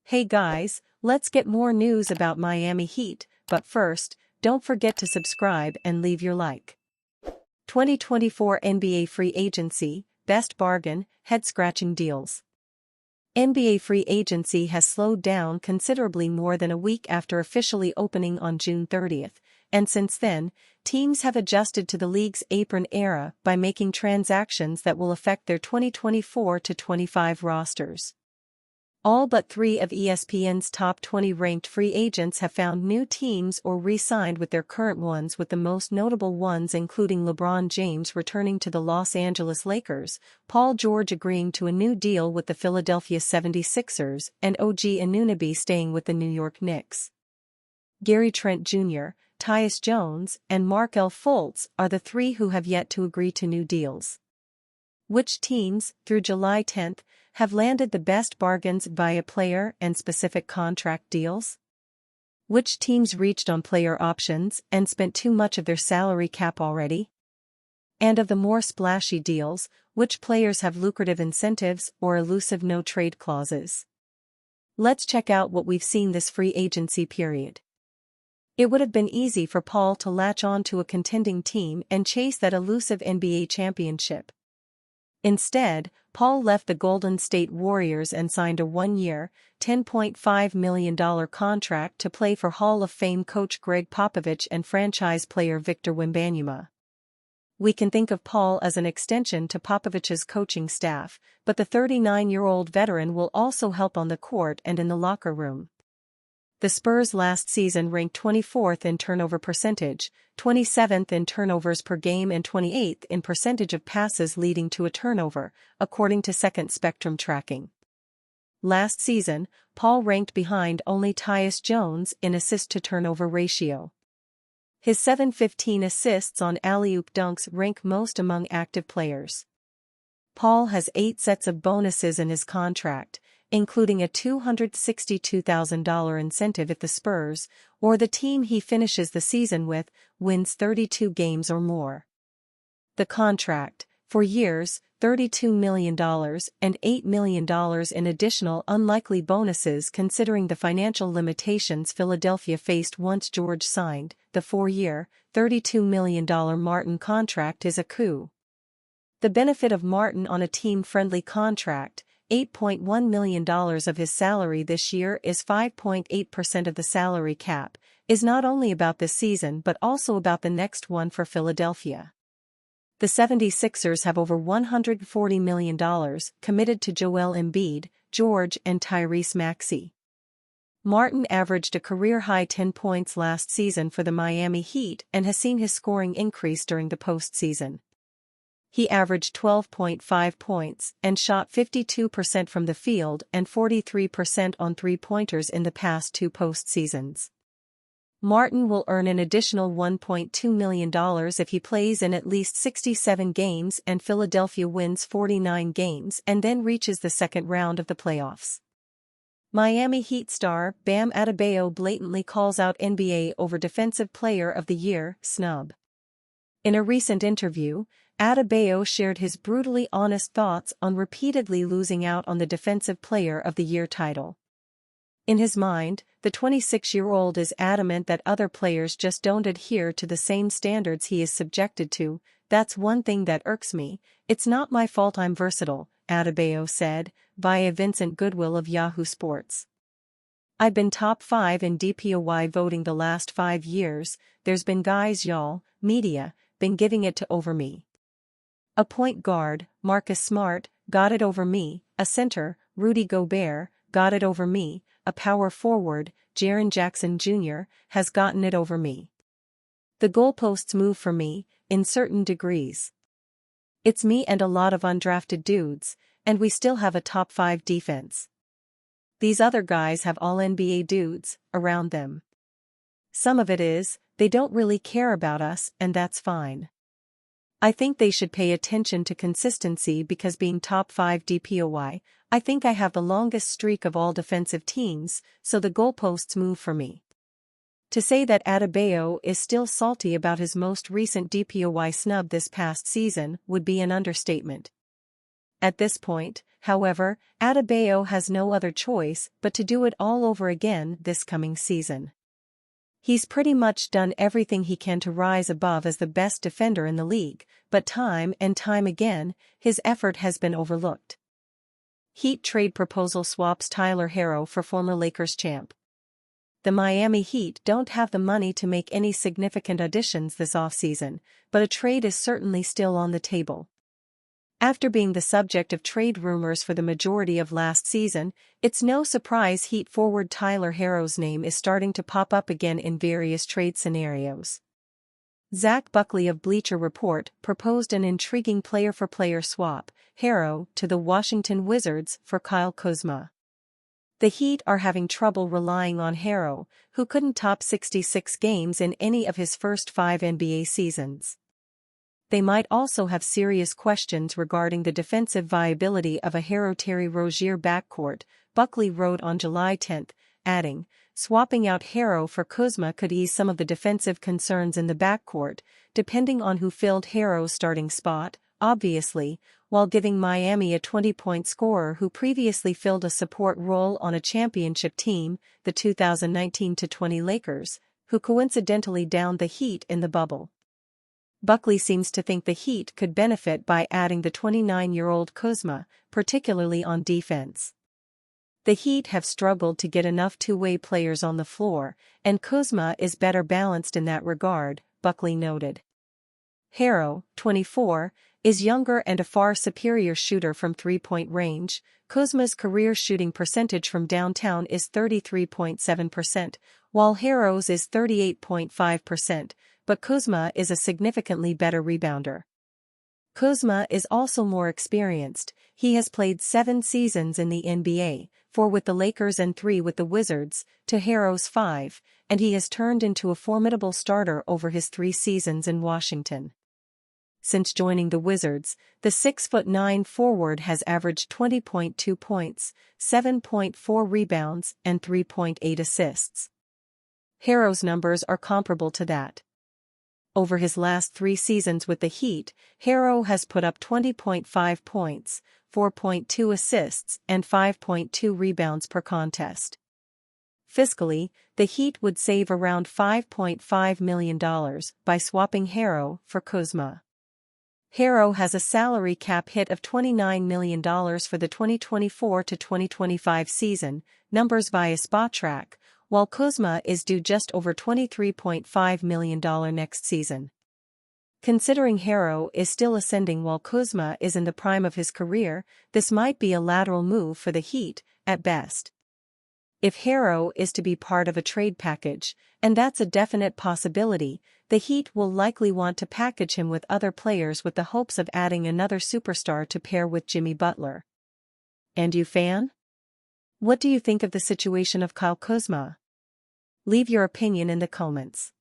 Hey guys, let's get more news about Miami Heat, but first, don't forget to subscribe and leave your like. 2024 NBA Free Agency, Best Bargain, Head-Scratching Deals. NBA free agency has slowed down considerably more than a week after officially opening on June 30th, and since then, teams have adjusted to the league's apron era by making transactions that will affect their 2024-25 rosters. All but 3 of ESPN's top 20 ranked free agents have found new teams or re-signed with their current ones, with the most notable ones including LeBron James returning to the Los Angeles Lakers, Paul George agreeing to a new deal with the Philadelphia 76ers, and OG Anunoby staying with the New York Knicks. Gary Trent Jr., Tyus Jones, and Markelle Fultz are the 3 who have yet to agree to new deals. Which teams, through July 10th, have landed the best bargains via player and specific contract deals? Which teams reached on player options and spent too much of their salary cap already? And of the more splashy deals, which players have lucrative incentives or elusive no-trade clauses? Let's check out what we've seen this free agency period. It would have been easy for Paul to latch on to a contending team and chase that elusive NBA championship. Instead, Paul left the Golden State Warriors and signed a one-year, $10.5 million contract to play for Hall of Fame coach Greg Popovich and franchise player Victor Wembanyama. We can think of Paul as an extension to Popovich's coaching staff, but the 39-year-old veteran will also help on the court and in the locker room. The Spurs last season ranked 24th in turnover percentage, 27th in turnovers per game and 28th in percentage of passes leading to a turnover, according to Second Spectrum tracking. Last season, Paul ranked behind only Tyus Jones in assist-to-turnover ratio. His 7.15 assists on alley-oop dunks rank most among active players. Paul has 8 sets of bonuses in his contract, including a $262,000 incentive if the Spurs, or the team he finishes the season with, wins 32 games or more. The contract, 4 years, $32 million and $8 million in additional unlikely bonuses considering the financial limitations Philadelphia faced once George signed, the 4-year, $32 million Martin contract is a coup. The benefit of Martin on a team-friendly contract, $8.1 million of his salary this year is 5.8% of the salary cap, is not only about this season but also about the next one for Philadelphia. The 76ers have over $140 million committed to Joel Embiid, George and Tyrese Maxey. Martin averaged a career-high 10 points last season for the Miami Heat and has seen his scoring increase during the postseason. He averaged 12.5 points and shot 52% from the field and 43% on three-pointers in the past 2 postseasons. Martin will earn an additional $1.2 million if he plays in at least 67 games and Philadelphia wins 49 games and then reaches the second round of the playoffs. Miami Heat star Bam Adebayo blatantly calls out NBA over Defensive Player of the Year snub. In a recent interview, Adebayo shared his brutally honest thoughts on repeatedly losing out on the Defensive Player of the Year title. In his mind, the 26-year-old is adamant that other players just don't adhere to the same standards he is subjected to. "That's one thing that irks me. It's not my fault I'm versatile," Adebayo said, via Vincent Goodwill of Yahoo Sports. "I've been top 5 in DPOY voting the last 5 years, there's been guys y'all, media, been giving it to over me. A point guard, Marcus Smart, got it over me, a center, Rudy Gobert, got it over me, a power forward, Jaren Jackson Jr., has gotten it over me. The goalposts move for me, in certain degrees. It's me and a lot of undrafted dudes, and we still have a top 5 defense. These other guys have all NBA dudes around them. Some of it is, they don't really care about us and that's fine. I think they should pay attention to consistency because being top 5 DPOY, I think I have the longest streak of all defensive teams, so the goalposts move for me. To say that Adebayo is still salty about his most recent DPOY snub this past season would be an understatement. At this point, however, Adebayo has no other choice but to do it all over again this coming season. He's pretty much done everything he can to rise above as the best defender in the league, but time and time again, his effort has been overlooked. Heat trade proposal swaps Tyler Herro for former Lakers champ. The Miami Heat don't have the money to make any significant additions this offseason, but a trade is certainly still on the table. After being the subject of trade rumors for the majority of last season, it's no surprise Heat forward Tyler Herro's name is starting to pop up again in various trade scenarios. Zach Buckley of Bleacher Report proposed an intriguing player-for-player swap, Herro to the Washington Wizards for Kyle Kuzma. The Heat are having trouble relying on Herro, who couldn't top 66 games in any of his first 5 NBA seasons. They might also have serious questions regarding the defensive viability of a Herro-Terry Rozier backcourt, Buckley wrote on July 10, adding, swapping out Herro for Kuzma could ease some of the defensive concerns in the backcourt, depending on who filled Herro's starting spot, obviously, while giving Miami a 20-point scorer who previously filled a support role on a championship team, the 2019-20 Lakers, who coincidentally downed the Heat in the bubble. Buckley seems to think the Heat could benefit by adding the 29-year-old Kuzma, particularly on defense. The Heat have struggled to get enough two-way players on the floor, and Kuzma is better balanced in that regard, Buckley noted. Herro, 24, is younger and a far superior shooter from three-point range. Kuzma's career shooting percentage from downtown is 33.7%, while Herro's is 38.5%, but Kuzma is a significantly better rebounder. Kuzma is also more experienced. He has played 7 seasons in the NBA, 4 with the Lakers and 3 with the Wizards, to Herro's 5, and he has turned into a formidable starter over his 3 seasons in Washington. Since joining the Wizards, the 6'9" forward has averaged 20.2 points, 7.4 rebounds, and 3.8 assists. Herro's numbers are comparable to that. Over his last 3 seasons with the Heat, Herro has put up 20.5 points, 4.2 assists, and 5.2 rebounds per contest. Fiscally, the Heat would save around $5.5 million by swapping Herro for Kuzma. Herro has a salary cap hit of $29 million for the 2024-2025 season, numbers via Spotrac, while Kuzma is due just over $23.5 million next season. Considering Herro is still ascending while Kuzma is in the prime of his career, this might be a lateral move for the Heat, at best. If Herro is to be part of a trade package, and that's a definite possibility, the Heat will likely want to package him with other players with the hopes of adding another superstar to pair with Jimmy Butler. And you, fan? What do you think of the situation of Kyle Kuzma? Leave your opinion in the comments.